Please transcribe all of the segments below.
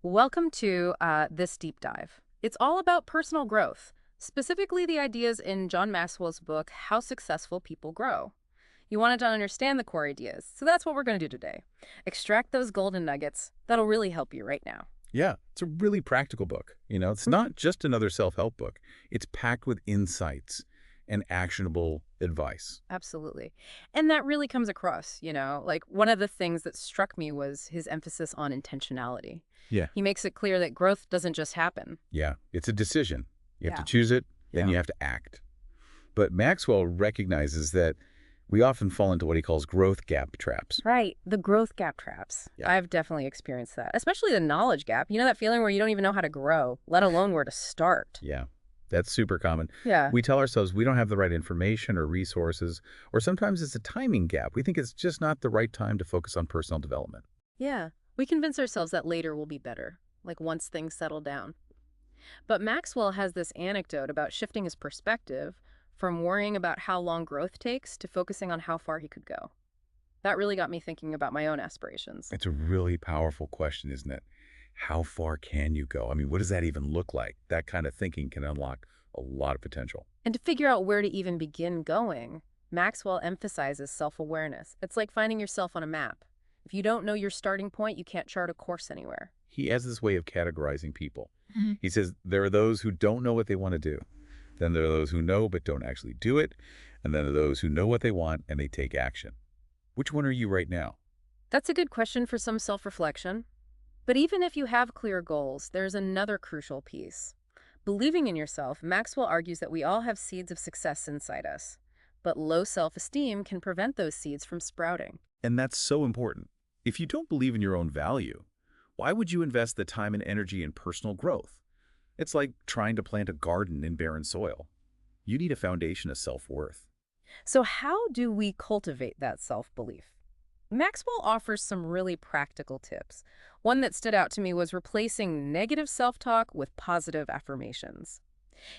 Welcome to this deep dive. It's all about personal growth, specifically the ideas in John Maxwell's book, How Successful People Grow. You wanted to understand the core ideas, so that's what we're going to do today. Extract those golden nuggets that'll really help you right now. Yeah, it's a really practical book. It's not just another self-help book. It's packed with insights and actionable advice. Absolutely. And that really comes across, like one of the things that struck me was his emphasis on intentionality. Yeah. He makes it clear that growth doesn't just happen. Yeah, it's a decision. You have Yeah. to choose it, then Yeah. you have to act. But Maxwell recognizes that we often fall into what he calls growth gap traps. Right. The growth gap traps. Yeah. I've definitely experienced that, especially the knowledge gap. You know that feeling where you don't even know how to grow, let alone where to start. Yeah, that's super common. Yeah. We tell ourselves we don't have the right information or resources, or sometimes it's a timing gap. We think it's just not the right time to focus on personal development. Yeah. We convince ourselves that later will be better, like once things settle down. But Maxwell has this anecdote about shifting his perspective from worrying about how long growth takes to focusing on how far he could go. That really got me thinking about my own aspirations. It's a really powerful question, isn't it? How far can you go? I mean, what does that even look like? That kind of thinking can unlock a lot of potential. And to figure out where to even begin going, Maxwell emphasizes self-awareness. It's like finding yourself on a map. If you don't know your starting point, you can't chart a course anywhere. He has this way of categorizing people. Mhm. He says there are those who don't know what they want to do. Then there are those who know but don't actually do it. And then there are those who know what they want and they take action. Which one are you right now? That's a good question for some self-reflection. But even if you have clear goals, there's another crucial piece. Believing in yourself, Maxwell argues that we all have seeds of success inside us. But low self-esteem can prevent those seeds from sprouting. And that's so important. If you don't believe in your own value, why would you invest the time and energy in personal growth? It's like trying to plant a garden in barren soil. You need a foundation of self-worth. So how do we cultivate that self-belief? Maxwell offers some really practical tips. One that stood out to me was replacing negative self-talk with positive affirmations.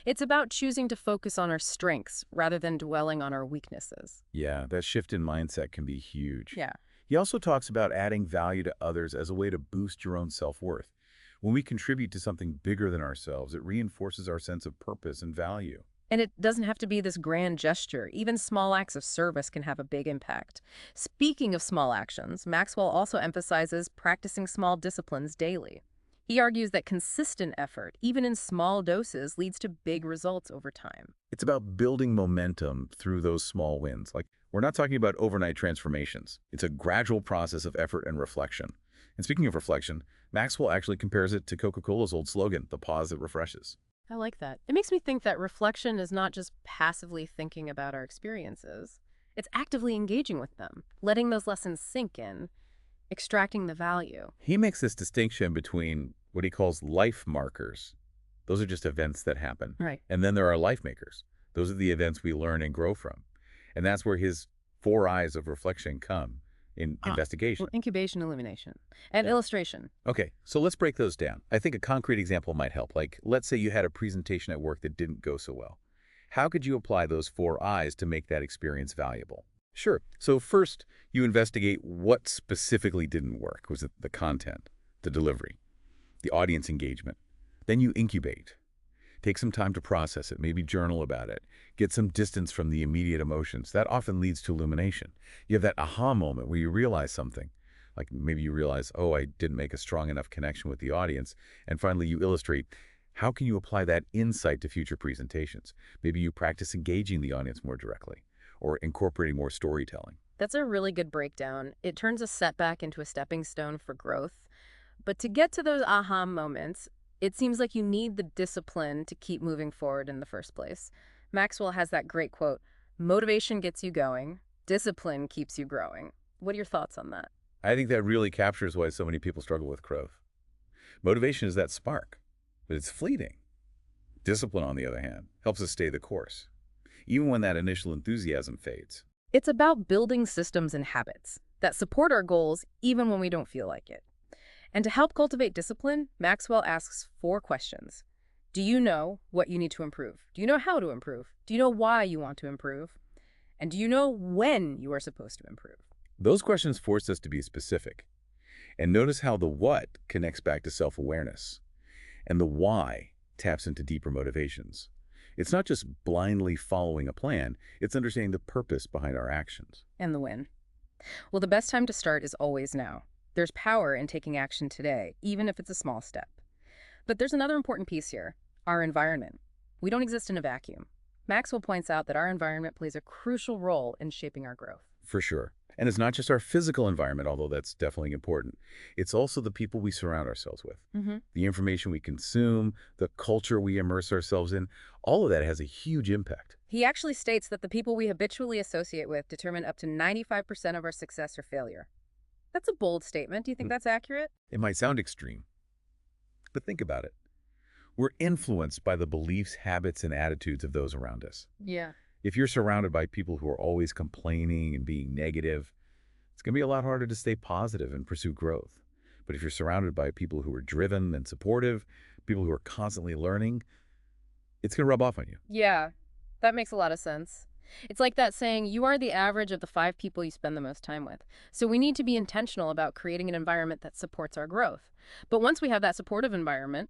It's about choosing to focus on our strengths rather than dwelling on our weaknesses. Yeah, that shift in mindset can be huge. Yeah. He also talks about adding value to others as a way to boost your own self-worth. When we contribute to something bigger than ourselves, it reinforces our sense of purpose and value. And it doesn't have to be this grand gesture. Even small acts of service can have a big impact. Speaking of small actions, Maxwell also emphasizes practicing small disciplines daily. He argues that consistent effort, even in small doses, leads to big results over time. It's about building momentum through those small wins. Like, we're not talking about overnight transformations. It's a gradual process of effort and reflection. And speaking of reflection, Maxwell actually compares it to Coca-Cola's old slogan, the pause that refreshes. I like that. It makes me think that reflection is not just passively thinking about our experiences. It's actively engaging with them, letting those lessons sink in, extracting the value. He makes this distinction between what he calls life markers. Those are just events that happen. Right. And then there are life makers. Those are the events we learn and grow from. And that's where his 4 eyes of reflection come in investigation. Well, incubation, illumination, and Yeah. illustration. Okay, so let's break those down. I think a concrete example might help. Like, let's say you had a presentation at work that didn't go so well. How could you apply those 4 eyes to make that experience valuable? Sure. So first, you investigate what specifically didn't work. Was it the content, the delivery, the audience engagement? Then you incubate. Take some time to process it, maybe journal about it. Get some distance from the immediate emotions. That often leads to illumination. You have that aha moment where you realize something. Like maybe you realize, oh, I didn't make a strong enough connection with the audience. And finally, you illustrate, how can you apply that insight to future presentations? Maybe you practice engaging the audience more directly or incorporating more storytelling. That's a really good breakdown. It turns a setback into a stepping stone for growth. But to get to those aha moments, it seems like you need the discipline to keep moving forward in the first place. Maxwell has that great quote, "Motivation gets you going, discipline keeps you growing." What are your thoughts on that? I think that really captures why so many people struggle with growth. Motivation is that spark, but it's fleeting. Discipline, on the other hand, helps us stay the course, even when that initial enthusiasm fades. It's about building systems and habits that support our goals even when we don't feel like it. And to help cultivate discipline, Maxwell asks 4 questions. Do you know what you need to improve? Do you know how to improve? Do you know why you want to improve? And do you know when you are supposed to improve? Those questions force us to be specific. And notice how the what connects back to self-awareness, and the why taps into deeper motivations. It's not just blindly following a plan, it's understanding the purpose behind our actions. And the win. Well, the best time to start is always now. There's power in taking action today, even if it's a small step. But there's another important piece here, our environment. We don't exist in a vacuum. Maxwell points out that our environment plays a crucial role in shaping our growth. For sure. And it's not just our physical environment, although that's definitely important. It's also the people we surround ourselves with. The information we consume, the culture we immerse ourselves in, all of that has a huge impact. He actually states that the people we habitually associate with determine up to 95% of our success or failure. That's a bold statement. Do you think that's accurate? It might sound extreme, but think about it. We're influenced by the beliefs, habits, and attitudes of those around us. Yeah. If you're surrounded by people who are always complaining and being negative, it's going to be a lot harder to stay positive and pursue growth. But if you're surrounded by people who are driven and supportive, people who are constantly learning, it's going to rub off on you. Yeah, that makes a lot of sense. It's like that saying, you are the average of the 5 people you spend the most time with. So we need to be intentional about creating an environment that supports our growth. But once we have that supportive environment,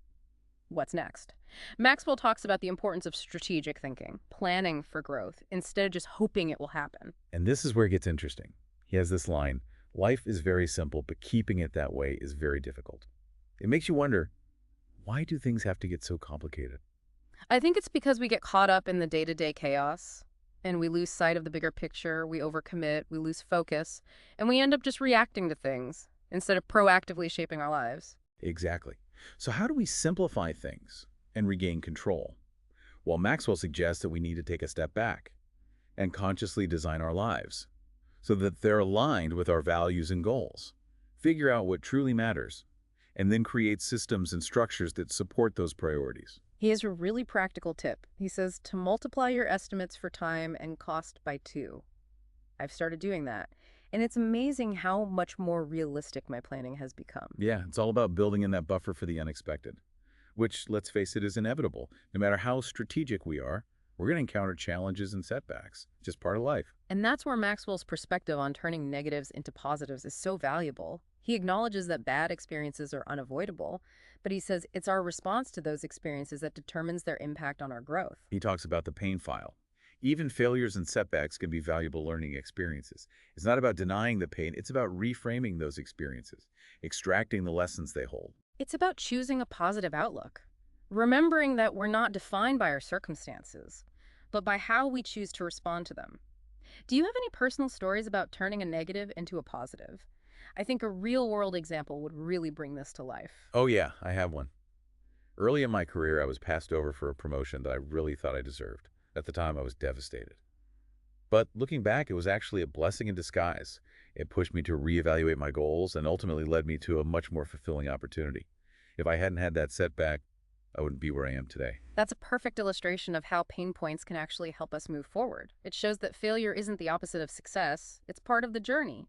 what's next? Maxwell talks about the importance of strategic thinking, planning for growth, instead of just hoping it will happen. And this is where it gets interesting. He has this line, life is very simple, but keeping it that way is very difficult. It makes you wonder, why do things have to get so complicated? I think it's because we get caught up in the day-to-day chaos, and we lose sight of the bigger picture, we overcommit, we lose focus, and we end up just reacting to things instead of proactively shaping our lives. Exactly. So how do we simplify things and regain control? Well, Maxwell suggests that we need to take a step back and consciously design our lives so that they're aligned with our values and goals. Figure out what truly matters, and then create systems and structures that support those priorities. He has a really practical tip. He says to multiply your estimates for time and cost by 2. I've started doing that, and it's amazing how much more realistic my planning has become. Yeah, it's all about building in that buffer for the unexpected, which, let's face it, is inevitable. No matter how strategic we are, we're going to encounter challenges and setbacks. Just part of life. And that's where Maxwell's perspective on turning negatives into positives is so valuable. He acknowledges that bad experiences are unavoidable, but he says it's our response to those experiences that determines their impact on our growth. He talks about the pain file. Even failures and setbacks can be valuable learning experiences. It's not about denying the pain, it's about reframing those experiences, extracting the lessons they hold. It's about choosing a positive outlook, remembering that we're not defined by our circumstances, but by how we choose to respond to them. Do you have any personal stories about turning a negative into a positive? I think a real-world example would really bring this to life. Oh yeah, I have one. Early in my career, I was passed over for a promotion that I really thought I deserved. At the time, I was devastated. But looking back, it was actually a blessing in disguise. It pushed me to reevaluate my goals and ultimately led me to a much more fulfilling opportunity. If I hadn't had that setback, I wouldn't be where I am today. That's a perfect illustration of how pain points can actually help us move forward. It shows that failure isn't the opposite of success, it's part of the journey.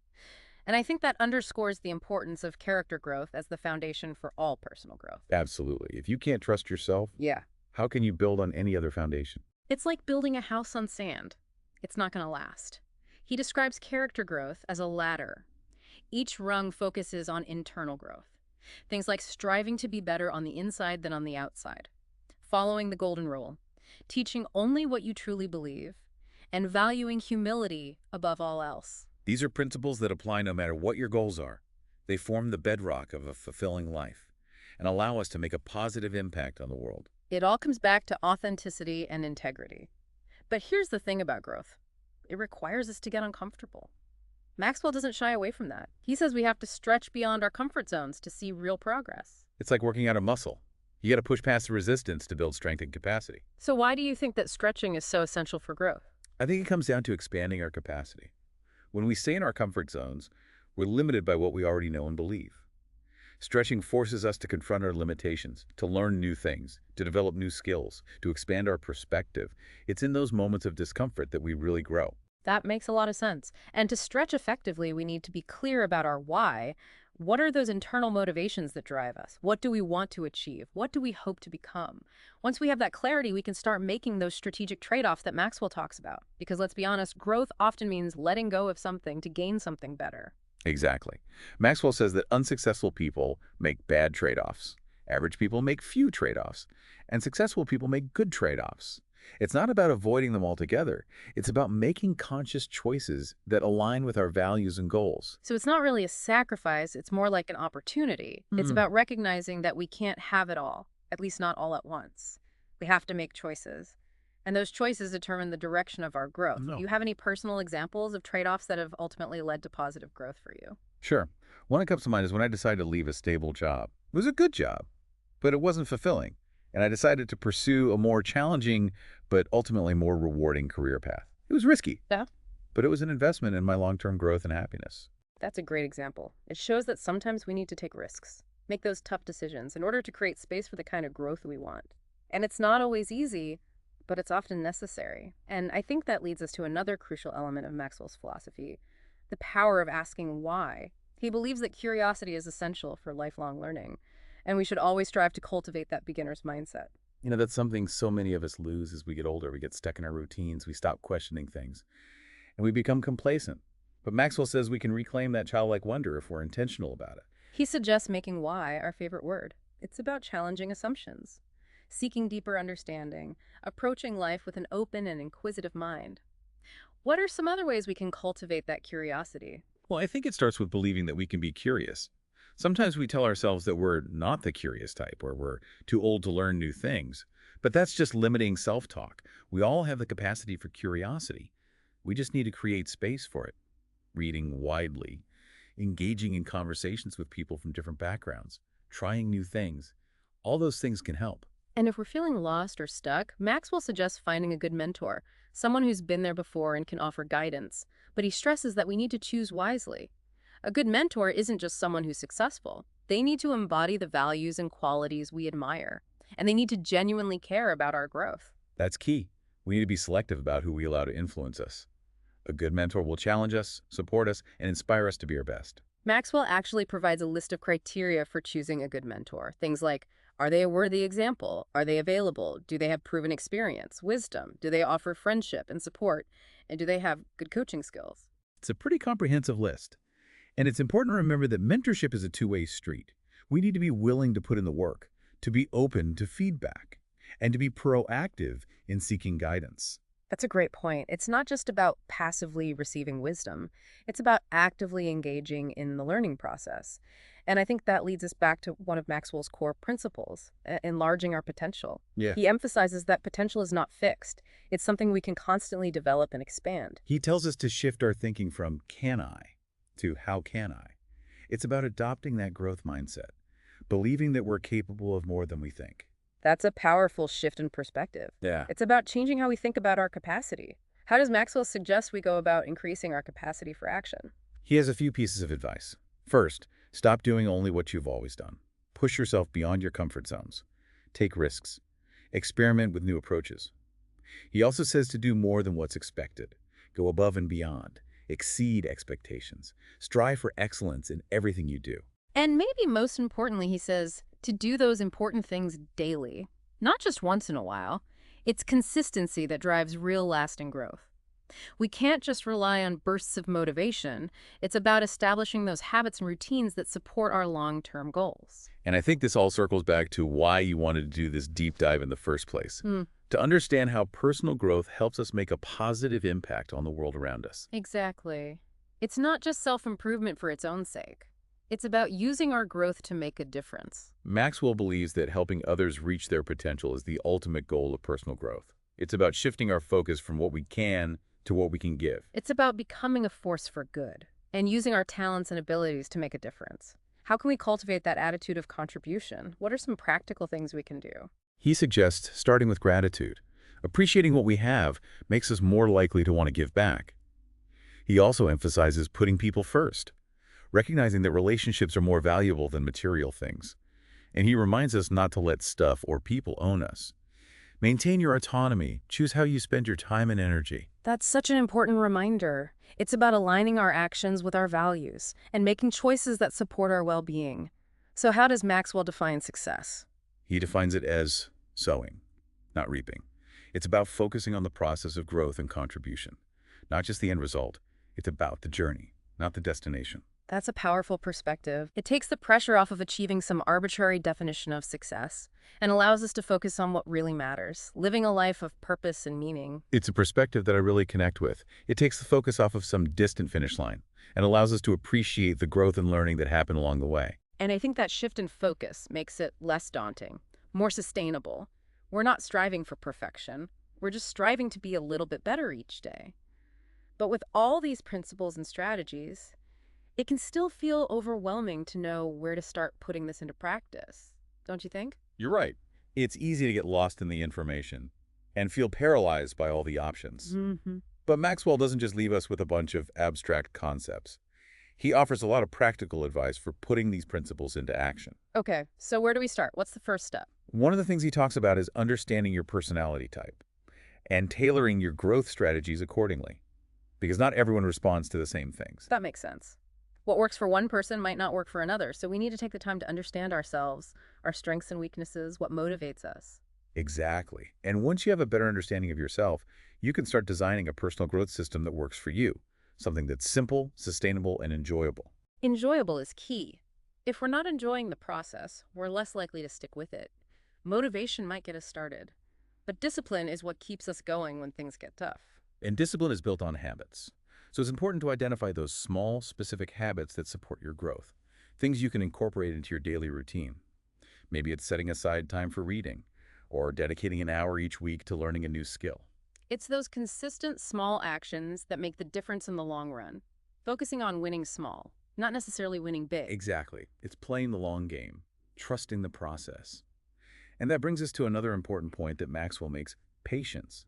And I think that underscores the importance of character growth as the foundation for all personal growth. Absolutely. If you can't trust yourself, Yeah. how can you build on any other foundation? It's like building a house on sand. It's not going to last. He describes character growth as a ladder. Each rung focuses on internal growth. Things like striving to be better on the inside than on the outside, following the golden rule, teaching only what you truly believe, and valuing humility above all else. These are principles that apply no matter what your goals are. They form the bedrock of a fulfilling life and allow us to make a positive impact on the world. It all comes back to authenticity and integrity. But here's the thing about growth. It requires us to get uncomfortable. Maxwell doesn't shy away from that. He says we have to stretch beyond our comfort zones to see real progress. It's like working out a muscle. You got to push past the resistance to build strength and capacity. So why do you think that stretching is so essential for growth? I think it comes down to expanding our capacity. When we stay in our comfort zones, we're limited by what we already know and believe. Stretching forces us to confront our limitations, to learn new things, to develop new skills, to expand our perspective. It's in those moments of discomfort that we really grow. That makes a lot of sense. And to stretch effectively, we need to be clear about our why. What are those internal motivations that drive us? What do we want to achieve? What do we hope to become? Once we have that clarity, we can start making those strategic trade-offs that Maxwell talks about. Because let's be honest, growth often means letting go of something to gain something better. Exactly. Maxwell says that unsuccessful people make bad trade-offs. Average people make few trade-offs. And successful people make good trade-offs. It's not about avoiding them altogether. It's about making conscious choices that align with our values and goals. So it's not really a sacrifice, it's more like an opportunity. It's Hmm. about recognizing that we can't have it all, at least not all at once. We have to make choices. And those choices determine the direction of our growth. Do No. you have any personal examples of trade-offs that have ultimately led to positive growth for you? Sure. One that comes to mind is when I decided to leave a stable job. It was a good job, but it wasn't fulfilling. And I decided to pursue a more challenging, but ultimately more rewarding career path. It was risky, Yeah. but it was an investment in my long-term growth and happiness. That's a great example. It shows that sometimes we need to take risks, make those tough decisions in order to create space for the kind of growth we want. And it's not always easy, but it's often necessary. And I think that leads us to another crucial element of Maxwell's philosophy, the power of asking why. He believes that curiosity is essential for lifelong learning, and we should always strive to cultivate that beginner's mindset. That's something so many of us lose as we get older. We get stuck in our routines. We stop questioning things, and we become complacent. But Maxwell says we can reclaim that childlike wonder if we're intentional about it. He suggests making why our favorite word. It's about challenging assumptions, seeking deeper understanding, approaching life with an open and inquisitive mind. What are some other ways we can cultivate that curiosity? Well, I think it starts with believing that we can be curious. Sometimes we tell ourselves that we're not the curious type or we're too old to learn new things. But that's just limiting self-talk. We all have the capacity for curiosity. We just need to create space for it. Reading widely, engaging in conversations with people from different backgrounds, trying new things. All those things can help. And if we're feeling lost or stuck, Maxwell suggests finding a good mentor, someone who's been there before and can offer guidance. But he stresses that we need to choose wisely. A good mentor isn't just someone who's successful. They need to embody the values and qualities we admire, and they need to genuinely care about our growth. That's key. We need to be selective about who we allow to influence us. A good mentor will challenge us, support us, and inspire us to be our best. Maxwell actually provides a list of criteria for choosing a good mentor. Things like, are they a worthy example? Are they available? Do they have proven experience, wisdom? Do they offer friendship and support? And do they have good coaching skills? It's a pretty comprehensive list. And it's important to remember that mentorship is a two-way street. We need to be willing to put in the work, to be open to feedback, and to be proactive in seeking guidance. That's a great point. It's not just about passively receiving wisdom. It's about actively engaging in the learning process. And I think that leads us back to one of Maxwell's core principles, enlarging our potential. Yeah. He emphasizes that potential is not fixed. It's something we can constantly develop and expand. He tells us to shift our thinking from can I to how can I. It's about adopting that growth mindset, believing that we're capable of more than we think. That's a powerful shift in perspective. Yeah. It's about changing how we think about our capacity. How does Maxwell suggest we go about increasing our capacity for action? He has a few pieces of advice. First, stop doing only what you've always done. Push yourself beyond your comfort zones. Take risks. Experiment with new approaches. He also says to do more than what's expected. Go above and beyond. Exceed expectations. Strive for excellence in everything you do. And maybe most importantly, he says, to do those important things daily, not just once in a while. It's consistency that drives real lasting growth. We can't just rely on bursts of motivation. It's about establishing those habits and routines that support our long-term goals. And I think this all circles back to why you wanted to do this deep dive in the first place. Hmm, To understand how personal growth helps us make a positive impact on the world around us. exactly. It's not just self-improvement for its own sake. It's about using our growth to make a difference. Maxwell believes that helping others reach their potential is the ultimate goal of personal growth. It's about shifting our focus from what we can to what we can give. It's about becoming a force for good and using our talents and abilities to make a difference. How can we cultivate that attitude of contribution? What are some practical things we can do? He suggests starting with gratitude. Appreciating what we have makes us more likely to want to give back. He also emphasizes putting people first, recognizing that relationships are more valuable than material things. And he reminds us not to let stuff or people own us. Maintain your autonomy. Choose how you spend your time and energy. That's such an important reminder. It's about aligning our actions with our values and making choices that support our well-being. So how does Maxwell define success? He defines it as sowing, not reaping. It's about focusing on the process of growth and contribution, not just the end result. It's about the journey, not the destination. That's a powerful perspective. It takes the pressure off of achieving some arbitrary definition of success and allows us to focus on what really matters, living a life of purpose and meaning. It's a perspective that I really connect with. It takes the focus off of some distant finish line and allows us to appreciate the growth and learning that happen along the way. And I think that shift in focus makes it less daunting, more sustainable. We're not striving for perfection. We're just striving to be a little bit better each day. But with all these principles and strategies, it can still feel overwhelming to know where to start putting this into practice. Don't you think? You're right. It's easy to get lost in the information and feel paralyzed by all the options. Mm-hmm. But Maxwell doesn't just leave us with a bunch of abstract concepts. He offers a lot of practical advice for putting these principles into action. Okay, so where do we start? What's the first step? One of the things he talks about is understanding your personality type and tailoring your growth strategies accordingly, because not everyone responds to the same things. That makes sense. What works for one person might not work for another, so we need to take the time to understand ourselves, our strengths and weaknesses, what motivates us. Exactly. And once you have a better understanding of yourself, you can start designing a personal growth system that works for you, something that's simple, sustainable, and enjoyable. Enjoyable is key. If we're not enjoying the process, we're less likely to stick with it. Motivation might get us started, but discipline is what keeps us going when things get tough. And discipline is built on habits. So it's important to identify those small, specific habits that support your growth, things you can incorporate into your daily routine. Maybe it's setting aside time for reading, or dedicating an hour each week to learning a new skill. It's those consistent small actions that make the difference in the long run. Focusing on winning small, not necessarily winning big. Exactly. It's playing the long game, trusting the process. And that brings us to another important point that Maxwell makes, patience.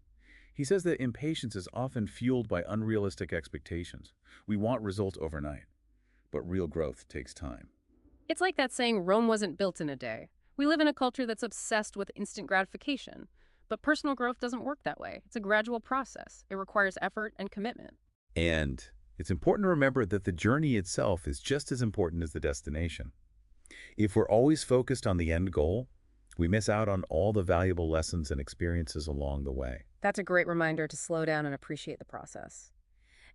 He says that impatience is often fueled by unrealistic expectations. We want results overnight, but real growth takes time. It's like that saying, Rome wasn't built in a day. We live in a culture that's obsessed with instant gratification, but personal growth doesn't work that way. It's a gradual process. It requires effort and commitment. And it's important to remember that the journey itself is just as important as the destination. If we're always focused on the end goal, we miss out on all the valuable lessons and experiences along the way. That's a great reminder to slow down and appreciate the process.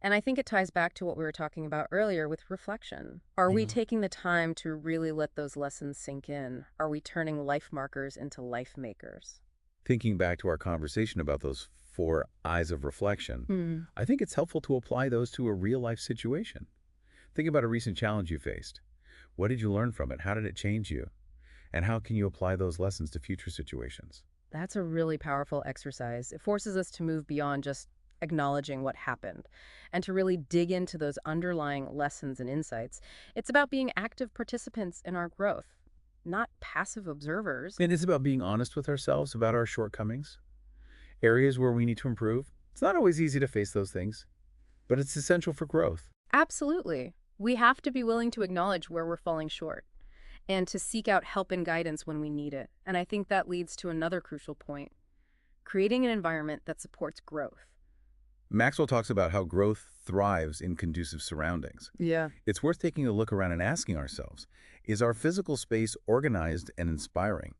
And I think it ties back to what we were talking about earlier with reflection. Are we taking the time to really let those lessons sink in? Are we turning life markers into life makers? Thinking back to our conversation about those 4 eyes of reflection, I think it's helpful to apply those to a real-life situation. Think about a recent challenge you faced. What did you learn from it? How did it change you? And how can you apply those lessons to future situations? That's a really powerful exercise. It forces us to move beyond just acknowledging what happened and to really dig into those underlying lessons and insights. It's about being active participants in our growth, not passive observers. And it's about being honest with ourselves about our shortcomings, areas where we need to improve. It's not always easy to face those things, but it's essential for growth. Absolutely. We have to be willing to acknowledge where we're falling short and to seek out help and guidance when we need it. And I think that leads to another crucial point, creating an environment that supports growth. Maxwell talks about how growth thrives in conducive surroundings. Yeah. It's worth taking a look around and asking ourselves, is our physical space organized and inspiring?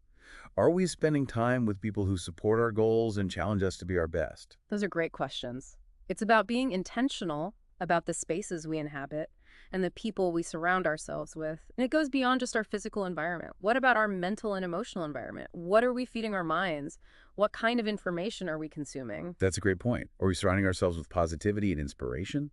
Are we spending time with people who support our goals and challenge us to be our best? Those are great questions. It's about being intentional about the spaces we inhabit and the people we surround ourselves with. And it goes beyond just our physical environment. What about our mental and emotional environment? What are we feeding our minds? What kind of information are we consuming? That's a great point. Are we surrounding ourselves with positivity and inspiration,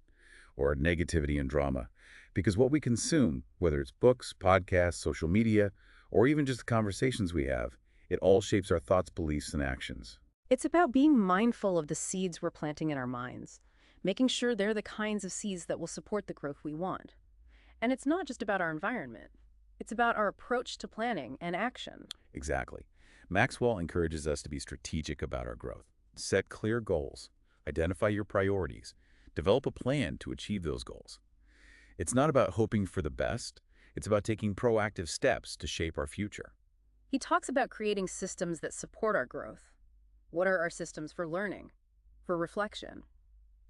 or negativity and drama? Because what we consume, whether it's books, podcasts, social media, or even just the conversations we have, it all shapes our thoughts, beliefs, and actions. It's about being mindful of the seeds we're planting in our minds, making sure they're the kinds of seeds that will support the growth we want. And it's not just about our environment. It's about our approach to planning and action. Exactly. Maxwell encourages us to be strategic about our growth. Set clear goals, identify your priorities, develop a plan to achieve those goals. It's not about hoping for the best. It's about taking proactive steps to shape our future. He talks about creating systems that support our growth. What are our systems for learning, for reflection,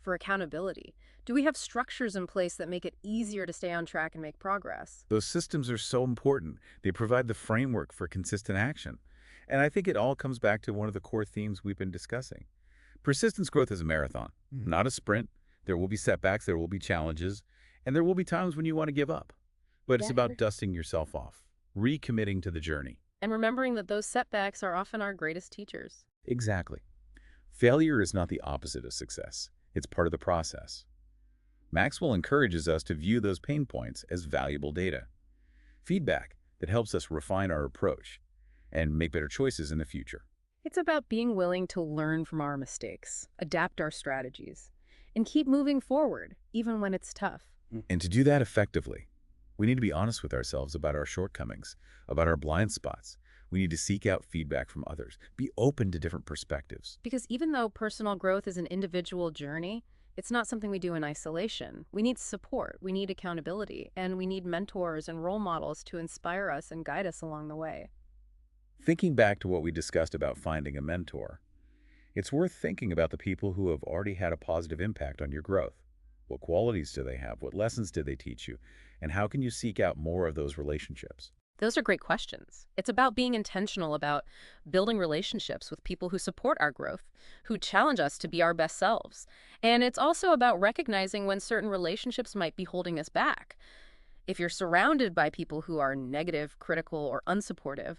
for accountability? Do we have structures in place that make it easier to stay on track and make progress? Those systems are so important. They provide the framework for consistent action. And I think it all comes back to one of the core themes we've been discussing. Persistence growth is a marathon, not a sprint. There will be setbacks, there will be challenges, And there will be times when you want to give up. But it's Yeah. about dusting yourself off, recommitting to the journey. And remembering that those setbacks are often our greatest teachers. Exactly. Failure is not the opposite of success. It's part of the process. Maxwell encourages us to view those pain points as valuable data, feedback that helps us refine our approach and make better choices in the future. It's about being willing to learn from our mistakes, adapt our strategies, and keep moving forward, even when it's tough. And to do that effectively, we need to be honest with ourselves about our shortcomings, about our blind spots. We need to seek out feedback from others, be open to different perspectives. Because even though personal growth is an individual journey, it's not something we do in isolation. We need support, we need accountability, and we need mentors and role models to inspire us and guide us along the way. Thinking back to what we discussed about finding a mentor, it's worth thinking about the people who have already had a positive impact on your growth. What qualities do they have? What lessons did they teach you? And how can you seek out more of those relationships? Those are great questions. It's about being intentional about building relationships with people who support our growth, who challenge us to be our best selves. And it's also about recognizing when certain relationships might be holding us back. If you're surrounded by people who are negative, critical, or unsupportive,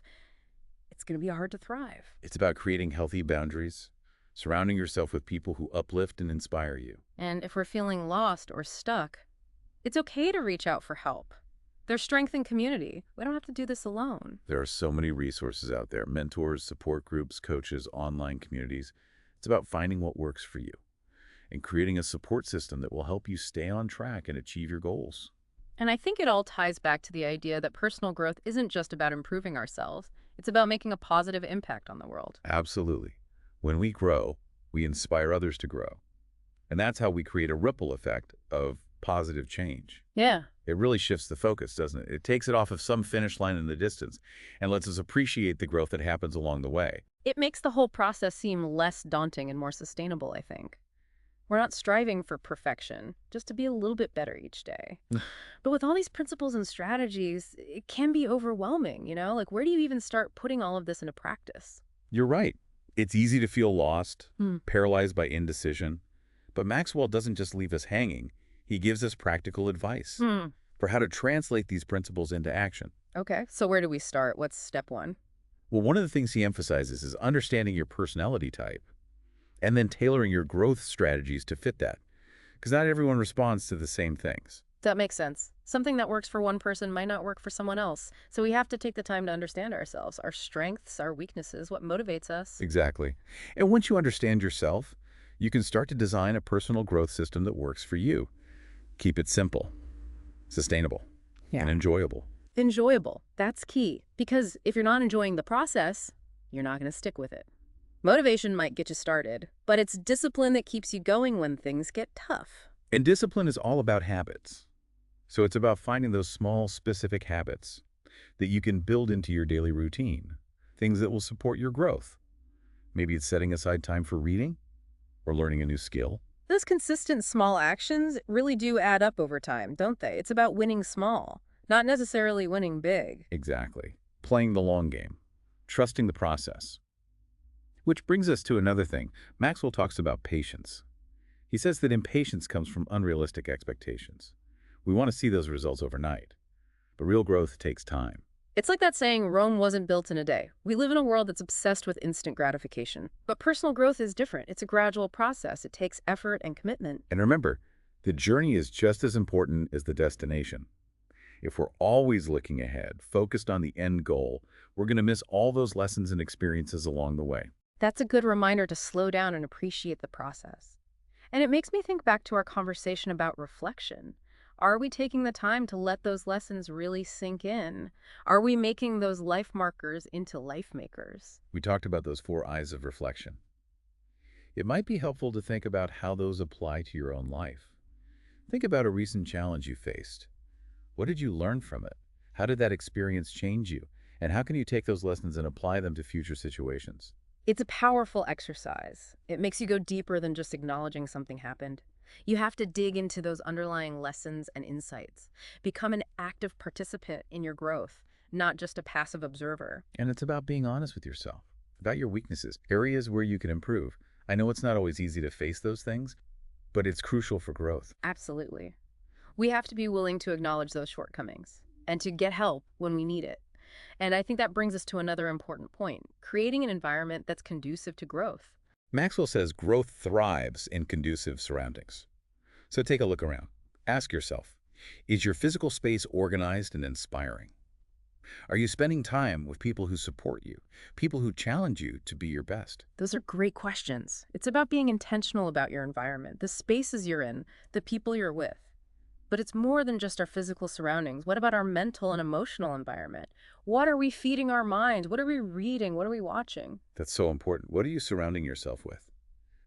it's going to be hard to thrive. It's about creating healthy boundaries, surrounding yourself with people who uplift and inspire you. And if we're feeling lost or stuck, it's okay to reach out for help. There's strength in community. We don't have to do this alone. There are so many resources out there, mentors, support groups, coaches, online communities. It's about finding what works for you and creating a support system that will help you stay on track and achieve your goals. And I think it all ties back to the idea that personal growth isn't just about improving ourselves. It's about making a positive impact on the world. Absolutely. When we grow, we inspire others to grow. And that's how we create a ripple effect of positive change. Yeah. It really shifts the focus, doesn't it? It takes it off of some finish line in the distance and lets us appreciate the growth that happens along the way. It makes the whole process seem less daunting and more sustainable, I think. We're not striving for perfection, just to be a little bit better each day. But with all these principles and strategies, it can be overwhelming, Like, where do you even start putting all of this into practice? You're right. It's easy to feel lost, Hmm. paralyzed by indecision. But Maxwell doesn't just leave us hanging. He gives us practical advice Hmm. for how to translate these principles into action. Okay, so where do we start? What's step one? Well, one of the things he emphasizes is understanding your personality type and then tailoring your growth strategies to fit that. Because not everyone responds to the same things. That makes sense. Something that works for one person might not work for someone else. So we have to take the time to understand ourselves, our strengths, our weaknesses, what motivates us. Exactly. And once you understand yourself, you can start to design a personal growth system that works for you. Keep it simple, sustainable, and enjoyable. Enjoyable. That's key. Because if you're not enjoying the process, you're not going to stick with it. Motivation might get you started, but it's discipline that keeps you going when things get tough. And discipline is all about habits. So it's about finding those small, specific habits that you can build into your daily routine, things that will support your growth. Maybe it's setting aside time for reading or learning a new skill. Those consistent small actions really do add up over time, don't they? It's about winning small, not necessarily winning big. Exactly. Playing the long game, trusting the process. Which brings us to another thing. Maxwell talks about patience. He says that impatience comes from unrealistic expectations. We want to see those results overnight, but real growth takes time. It's like that saying, Rome wasn't built in a day. We live in a world that's obsessed with instant gratification. But personal growth is different. It's a gradual process. It takes effort and commitment. And remember, the journey is just as important as the destination. If we're always looking ahead, focused on the end goal, we're going to miss all those lessons and experiences along the way. That's a good reminder to slow down and appreciate the process. And it makes me think back to our conversation about reflection. Are we taking the time to let those lessons really sink in? Are we making those life markers into life makers? We talked about those 4 eyes of reflection. It might be helpful to think about how those apply to your own life. Think about a recent challenge you faced. What did you learn from it? How did that experience change you? And how can you take those lessons and apply them to future situations? It's a powerful exercise. It makes you go deeper than just acknowledging something happened. You have to dig into those underlying lessons and insights. Become an active participant in your growth, not just a passive observer. And it's about being honest with yourself, about your weaknesses, areas where you can improve. I know it's not always easy to face those things, but it's crucial for growth. Absolutely. We have to be willing to acknowledge those shortcomings and to get help when we need it. And I think that brings us to another important point, creating an environment that's conducive to growth. Maxwell says growth thrives in conducive surroundings. So take a look around. Ask yourself, is your physical space organized and inspiring? Are you spending time with people who support you, people who challenge you to be your best? Those are great questions. It's about being intentional about your environment, the spaces you're in, the people you're with. But it's more than just our physical surroundings. What about our mental and emotional environment? What are we feeding our minds? What are we reading? What are we watching? That's so important. What are you surrounding yourself with?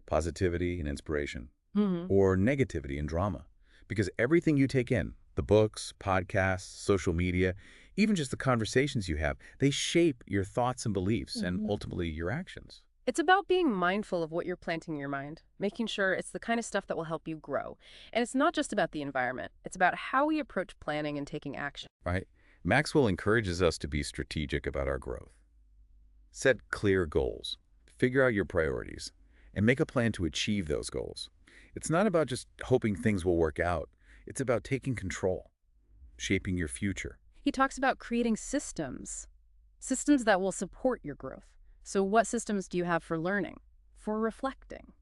Positivity and inspiration, Hmm. or negativity and drama? Because everything you take in, the books, podcasts, social media, even just the conversations you have, they shape your thoughts and beliefs and Hmm. ultimately your actions. It's about being mindful of what you're planting in your mind, making sure it's the kind of stuff that will help you grow. And it's not just about the environment, it's about how we approach planning and taking action. Right? Maxwell encourages us to be strategic about our growth. Set clear goals, figure out your priorities, and make a plan to achieve those goals. It's not about just hoping things will work out. It's about taking control, shaping your future. He talks about creating systems that will support your growth. So, what systems do you have for learning, for reflecting,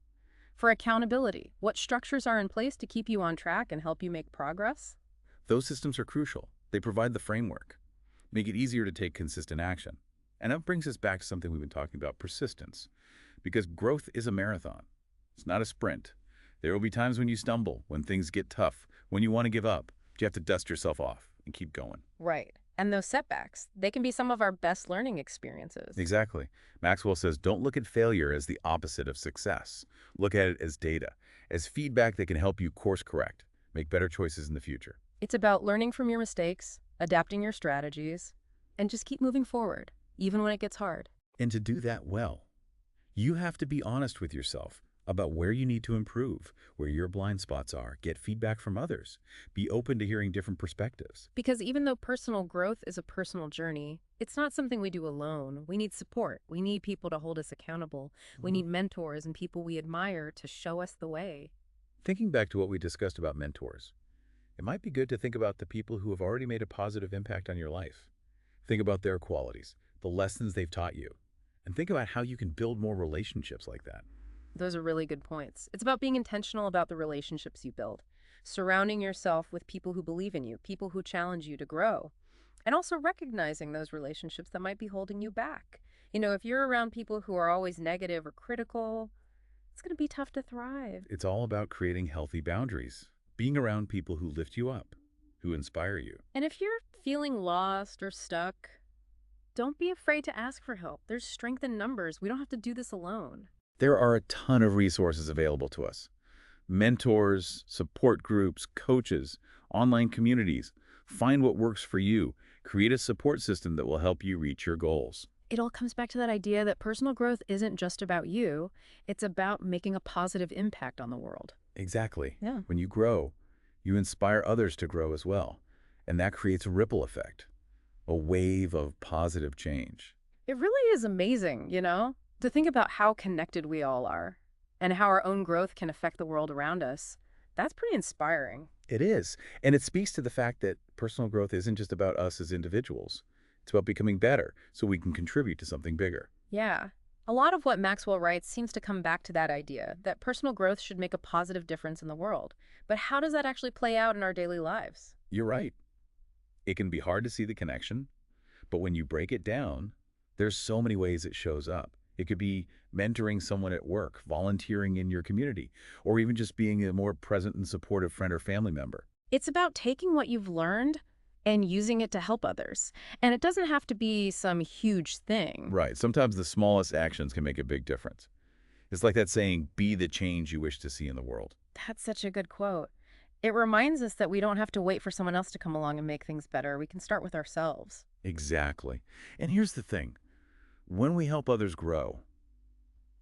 for accountability? What structures are in place to keep you on track and help you make progress? Those systems are crucial. They provide the framework, make it easier to take consistent action. And that brings us back to something we've been talking about, persistence. Because growth is a marathon. It's not a sprint. There will be times when you stumble, when things get tough, when you want to give up. But you have to dust yourself off and keep going. Right. And those setbacks, they can be some of our best learning experiences. Exactly. Maxwell says don't look at failure as the opposite of success. Look at it as data, as feedback that can help you course correct, make better choices in the future. It's about learning from your mistakes, adapting your strategies, and just keep moving forward, even when it gets hard. And to do that well, you have to be honest with yourself about where you need to improve, where your blind spots are, get feedback from others, be open to hearing different perspectives. Because even though personal growth is a personal journey, it's not something we do alone. We need support. We need people to hold us accountable. We need mentors and people we admire to show us the way. Thinking back to what we discussed about mentors, it might be good to think about the people who have already made a positive impact on your life. Think about their qualities, the lessons they've taught you, and think about how you can build more relationships like that. Those are really good points. It's about being intentional about the relationships you build, surrounding yourself with people who believe in you, people who challenge you to grow, and also recognizing those relationships that might be holding you back. If you're around people who are always negative or critical, it's going to be tough to thrive. It's all about creating healthy boundaries, being around people who lift you up, who inspire you. And if you're feeling lost or stuck, don't be afraid to ask for help. There's strength in numbers. We don't have to do this alone. There are a ton of resources available to us. Mentors, support groups, coaches, online communities. Find what works for you. Create a support system that will help you reach your goals. It all comes back to that idea that personal growth isn't just about you, it's about making a positive impact on the world. Exactly. Yeah. When you grow, you inspire others to grow as well. And that creates a ripple effect, a wave of positive change. It really is amazing, to think about how connected we all are and how our own growth can affect the world around us. That's pretty inspiring. It is. And it speaks to the fact that personal growth isn't just about us as individuals. It's about becoming better so we can contribute to something bigger. Yeah. A lot of what Maxwell writes seems to come back to that idea that personal growth should make a positive difference in the world. But how does that actually play out in our daily lives? You're right. It can be hard to see the connection, but when you break it down, there's so many ways it shows up. It could be mentoring someone at work, volunteering in your community, or even just being a more present and supportive friend or family member. It's about taking what you've learned and using it to help others. And it doesn't have to be some huge thing. Right. Sometimes the smallest actions can make a big difference. It's like that saying, be the change you wish to see in the world. That's such a good quote. It reminds us that we don't have to wait for someone else to come along and make things better. We can start with ourselves. Exactly. And here's the thing. When we help others grow,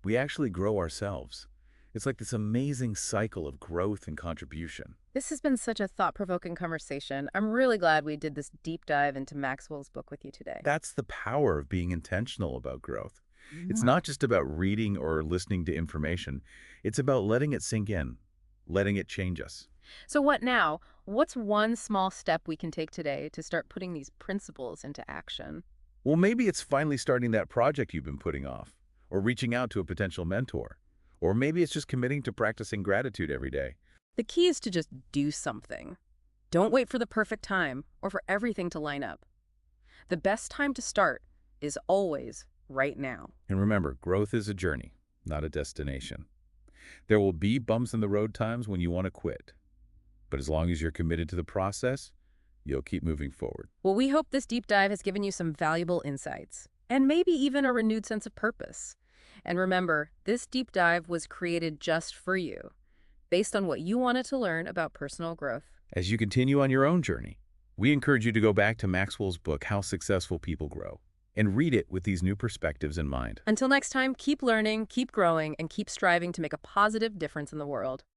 we actually grow ourselves. It's like this amazing cycle of growth and contribution. This has been such a thought-provoking conversation. I'm really glad we did this deep dive into Maxwell's book with you today. That's the power of being intentional about growth. It's Yeah. not just about reading or listening to information. It's about letting it sink in, letting it change us. So what now? What's one small step we can take today to start putting these principles into action? Well, maybe it's finally starting that project you've been putting off, or reaching out to a potential mentor, or maybe it's just committing to practicing gratitude every day. The key is to just do something. Don't wait for the perfect time or for everything to line up. The best time to start is always right now. And remember, growth is a journey, not a destination. There will be bumps in the road times when you want to quit, but as long as you're committed to the process, you'll keep moving forward. Well, we hope this deep dive has given you some valuable insights and maybe even a renewed sense of purpose. And remember, this deep dive was created just for you, based on what you wanted to learn about personal growth. As you continue on your own journey, we encourage you to go back to Maxwell's book, How Successful People Grow, and read it with these new perspectives in mind. Until next time, keep learning, keep growing, and keep striving to make a positive difference in the world.